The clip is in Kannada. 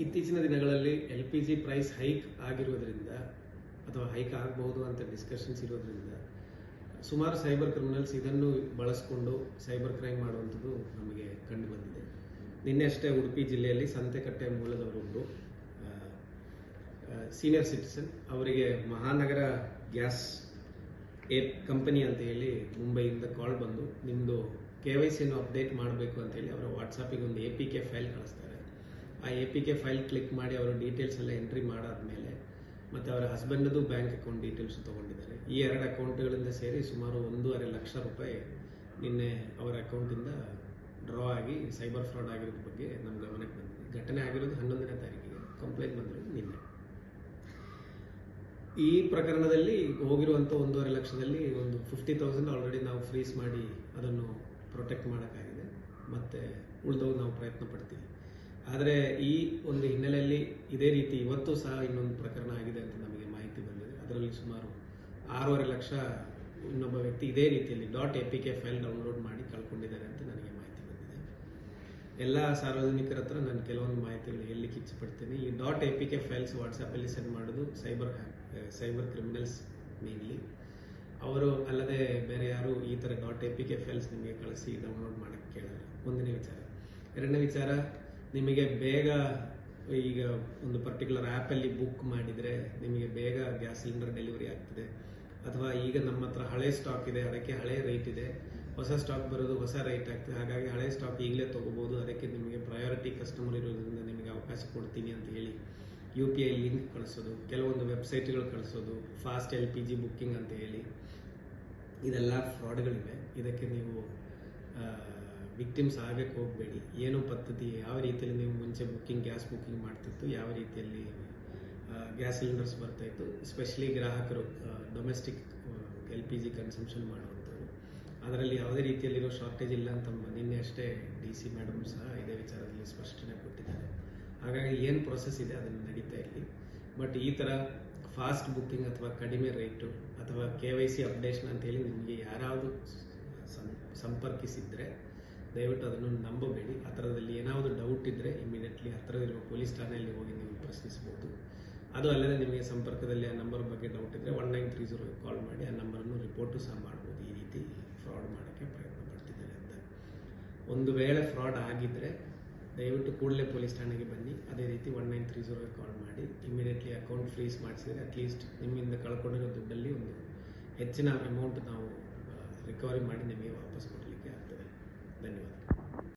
ಇತ್ತೀಚಿನ ದಿನಗಳಲ್ಲಿ LPG ಪ್ರೈಸ್ ಹೈಕ್ ಆಗಿರುವುದರಿಂದ ಅಥವಾ ಹೈಕ್ ಆಗಬಹುದು ಅಂತ ಡಿಸ್ಕಷನ್ಸ್ ಇರೋದ್ರಿಂದ ಸುಮಾರು ಸೈಬರ್ ಕ್ರಿಮಿನಲ್ಸ್ ಇದನ್ನು ಬಳಸಿಕೊಂಡು ಸೈಬರ್ ಕ್ರೈಮ್ ಮಾಡುವಂಥದ್ದು ನಮಗೆ ಕಂಡು ಬಂದಿದೆ. ನಿನ್ನೆ ಅಷ್ಟೇ ಉಡುಪಿ ಜಿಲ್ಲೆಯಲ್ಲಿ ಸಂತೆಕಟ್ಟೆ ಮೂಲದವರೊಬ್ಬರು ಸೀನಿಯರ್ ಸಿಟಿಸನ್, ಅವರಿಗೆ ಮಹಾನಗರ ಗ್ಯಾಸ್ ಕಂಪನಿ ಅಂತ ಹೇಳಿ ಮುಂಬೈಯಿಂದ ಕಾಲ್ ಬಂದು ನಿಮ್ಮದು KYC ಅಪ್ಡೇಟ್ ಮಾಡಬೇಕು ಅಂತೇಳಿ ಅವರ ವಾಟ್ಸಾಪಿಗೆ ಒಂದು APK ಫೈಲ್ ಕಳಿಸ್ತಾರೆ. ಆ APK ಫೈಲ್ ಕ್ಲಿಕ್ ಮಾಡಿ ಅವರ ಡೀಟೇಲ್ಸ್ ಎಲ್ಲ ಎಂಟ್ರಿ ಮಾಡಾದ್ಮೇಲೆ ಮತ್ತು ಅವರ ಹಸ್ಬೆಂಡದು ಬ್ಯಾಂಕ್ ಅಕೌಂಟ್ ಡೀಟೇಲ್ಸ್ ತೊಗೊಂಡಿದ್ದಾರೆ. ಈ 2 ಅಕೌಂಟ್ಗಳಿಂದ ಸೇರಿ ಸುಮಾರು 1.5 ಲಕ್ಷ ರೂಪಾಯಿ ನಿನ್ನೆ ಅವರ ಅಕೌಂಟಿಂದ ಡ್ರಾ ಆಗಿ ಸೈಬರ್ ಫ್ರಾಡ್ ಆಗಿರೋದ್ರ ಬಗ್ಗೆ ನಮ್ಮ ಗಮನಕ್ಕೆ ಬಂದಿದೆ. ಘಟನೆ ಆಗಿರೋದು 11ನೇ ತಾರೀಕಿಗೆ, ಕಂಪ್ಲೇಂಟ್ ಬಂದಿರೋದು ನಿನ್ನೆ. ಈ ಪ್ರಕರಣದಲ್ಲಿ ಹೋಗಿರುವಂಥ 1.5 ಲಕ್ಷದಲ್ಲಿ ಒಂದು 50,000 ಆಲ್ರೆಡಿ ನಾವು ಫ್ರೀಸ್ ಮಾಡಿ ಅದನ್ನು ಪ್ರೊಟೆಕ್ಟ್ ಮಾಡೋಕ್ಕಾಗಿದೆ. ಮತ್ತು ಉಳಿದವು ನಾವು ಪ್ರಯತ್ನ ಪಡ್ತೀವಿ. ಆದರೆ ಈ ಒಂದು ಹಿನ್ನೆಲೆಯಲ್ಲಿ ಇದೇ ರೀತಿ ಇವತ್ತು ಸಹ ಇನ್ನೊಂದು ಪ್ರಕರಣ ಆಗಿದೆ ಅಂತ ನಮಗೆ ಮಾಹಿತಿ ಬಂದಿದೆ. ಅದರಲ್ಲಿ ಸುಮಾರು 6.5 ಲಕ್ಷ ಇನ್ನೊಬ್ಬ ವ್ಯಕ್ತಿ ಇದೇ ರೀತಿಯಲ್ಲಿ .APK ಫೈಲ್ ಡೌನ್ಲೋಡ್ ಮಾಡಿ ಕಳ್ಕೊಂಡಿದ್ದಾರೆ ಅಂತ ನನಗೆ ಮಾಹಿತಿ ಬಂದಿದೆ. ಎಲ್ಲ ಸಾರ್ವಜನಿಕರ ಹತ್ರ ನಾನು ಕೆಲವೊಂದು ಮಾಹಿತಿಗಳು ಹೇಳಲಿಕ್ಕೆ ಇಚ್ಛೆಪಡ್ತೀನಿ. ಈ .APK ಫೈಲ್ಸ್ ವಾಟ್ಸಪ್ಪಲ್ಲಿ ಸೆಂಡ್ ಮಾಡೋದು ಸೈಬರ್ ಕ್ರಿಮಿನಲ್ಸ್ ಮೇನ್ಲಿ. ಅವರು ಅಲ್ಲದೆ ಬೇರೆ ಯಾರು ಈ ಥರ .APK ಫೈಲ್ಸ್ ನಿಮಗೆ ಕಳಿಸಿ ಡೌನ್ಲೋಡ್ ಮಾಡೋಕ್ಕೆ ಕೇಳಲ್ಲ. ಒಂದನೇ ವಿಚಾರ. ಎರಡನೇ ವಿಚಾರ, ನಿಮಗೆ ಬೇಗ ಈಗ ಒಂದು ಪರ್ಟಿಕ್ಯುಲರ್ ಆ್ಯಪಲ್ಲಿ ಬುಕ್ ಮಾಡಿದರೆ ನಿಮಗೆ ಬೇಗ ಗ್ಯಾಸ್ ಸಿಲಿಂಡರ್ ಡೆಲಿವರಿ ಆಗ್ತದೆ, ಅಥವಾ ಈಗ ನಮ್ಮ ಹತ್ರ ಹಳೆ ಸ್ಟಾಕ್ ಇದೆ, ಅದಕ್ಕೆ ಹಳೆ ರೇಟ್ ಇದೆ, ಹೊಸ ಸ್ಟಾಕ್ ಬರೋದು ಹೊಸ ರೇಟ್ ಆಗ್ತದೆ, ಹಾಗಾಗಿ ಹಳೆ ಸ್ಟಾಕ್ ಈಗಲೇ ತೊಗೋಬೋದು, ಅದಕ್ಕೆ ನಿಮಗೆ ಪ್ರಯಾರಿಟಿ ಕಸ್ಟಮರ್ ಇರೋದ್ರಿಂದ ನಿಮಗೆ ಅವಕಾಶ ಕೊಡ್ತೀನಿ ಅಂತ ಹೇಳಿ UPI ಲಿಂಕ್ ಕಳಿಸೋದು, ಕೆಲವೊಂದು ವೆಬ್ಸೈಟ್ಗಳು ಕಳಿಸೋದು, ಫಾಸ್ಟ್ LPG ಬುಕ್ಕಿಂಗ್ ಅಂತ ಹೇಳಿ, ಇದೆಲ್ಲ ಫ್ರಾಡ್ಗಳಿವೆ. ಇದಕ್ಕೆ ನೀವು ವಿಕ್ಟಿಮ್ಸ್ ಆಗಕ್ಕೆ ಹೋಗಬೇಡಿ. ಏನೋ ಪದ್ಧತಿ, ಯಾವ ರೀತಿಯಲ್ಲಿ ನೀವು ಮುಂಚೆ ಗ್ಯಾಸ್ ಬುಕ್ಕಿಂಗ್ ಮಾಡ್ತಿತ್ತು, ಯಾವ ರೀತಿಯಲ್ಲಿ ಗ್ಯಾಸ್ ಸಿಲಿಂಡರ್ಸ್ ಬರ್ತಾಯಿತ್ತು, ಎಸ್ಪೆಷಲಿ ಗ್ರಾಹಕರು ಡೊಮೆಸ್ಟಿಕ್ LPG ಕನ್ಸಂಪ್ಷನ್ ಮಾಡುವಂಥದ್ದು, ಅದರಲ್ಲಿ ಯಾವುದೇ ರೀತಿಯಲ್ಲಿರೋ ಶಾರ್ಟೇಜ್ ಇಲ್ಲ ಅಂತ ನಿನ್ನೆ ಅಷ್ಟೇ DC ಮೇಡಮ್ ಸಹ ಇದೇ ವಿಚಾರದಲ್ಲಿ ಸ್ಪಷ್ಟನೆ ಕೊಟ್ಟಿದ್ದಾರೆ. ಹಾಗಾಗಿ ಏನು ಪ್ರೊಸೆಸ್ ಇದೆ ಅದನ್ನು ನಡೀತಾ ಇರಲಿ. ಬಟ್ ಈ ಥರ ಫಾಸ್ಟ್ ಬುಕ್ಕಿಂಗ್ ಅಥವಾ ಕಡಿಮೆ ರೇಟು ಅಥವಾ KYC ಅಪ್ಡೇಷನ್ ಅಂತೇಳಿ ನಿಮಗೆ ಯಾರಾವುದು ಸಂಪರ್ಕಿಸಿದರೆ ದಯವಿಟ್ಟು ಅದನ್ನು ನಂಬಬೇಡಿ. ಆ ಥರದಲ್ಲಿ ಏನಾದರೂ ಡೌಟ್ ಇದ್ದರೆ ಇಮಿಡಿಯೇಟ್ಲಿ ಹತ್ತಿರದಲ್ಲಿರುವ ಪೊಲೀಸ್ ಠಾಣೆಯಲ್ಲಿ ಹೋಗಿ ನೀವು ಪ್ರಶ್ನಿಸಬಹುದು. ಅದು ಅಲ್ಲದೆ ನಿಮಗೆ ಸಂಪರ್ಕದಲ್ಲಿ ಆ ನಂಬರ್ ಬಗ್ಗೆ ಡೌಟ್ ಇದ್ದರೆ 1930 ಕಾಲ್ ಮಾಡಿ ಆ ನಂಬರನ್ನು ರಿಪೋರ್ಟು ಸಹ ಮಾಡ್ಬೋದು. ಈ ರೀತಿ ಫ್ರಾಡ್ ಮಾಡೋಕ್ಕೆ ಪ್ರಯತ್ನ ಪಡ್ತಿದ್ದಾರೆ ಅಂತ. ಒಂದು ವೇಳೆ ಫ್ರಾಡ್ ಆಗಿದ್ದರೆ ದಯವಿಟ್ಟು ಕೂಡಲೇ ಪೊಲೀಸ್ ಠಾಣೆಗೆ ಬನ್ನಿ. ಅದೇ ರೀತಿ 1930 ಕಾಲ್ ಮಾಡಿ ಇಮಿಡಿಯೇಟ್ಲಿ ಅಕೌಂಟ್ ಫ್ರೀಸ್ ಮಾಡಿಸಿದರೆ ಅಟ್ಲೀಸ್ಟ್ ನಿಮ್ಮಿಂದ ಕಳ್ಕೊಂಡಿರೋ ದುಡ್ಡಲ್ಲಿ ಒಂದು ಹೆಚ್ಚಿನ ಅಮೌಂಟ್ ನಾವು ರಿಕವರಿ ಮಾಡಿ ನಿಮಗೆ ವಾಪಸ್ ಕೊಡಲಿಕ್ಕೆ ಆಗ್ತದೆ. ಧನ್ಯವಾದ.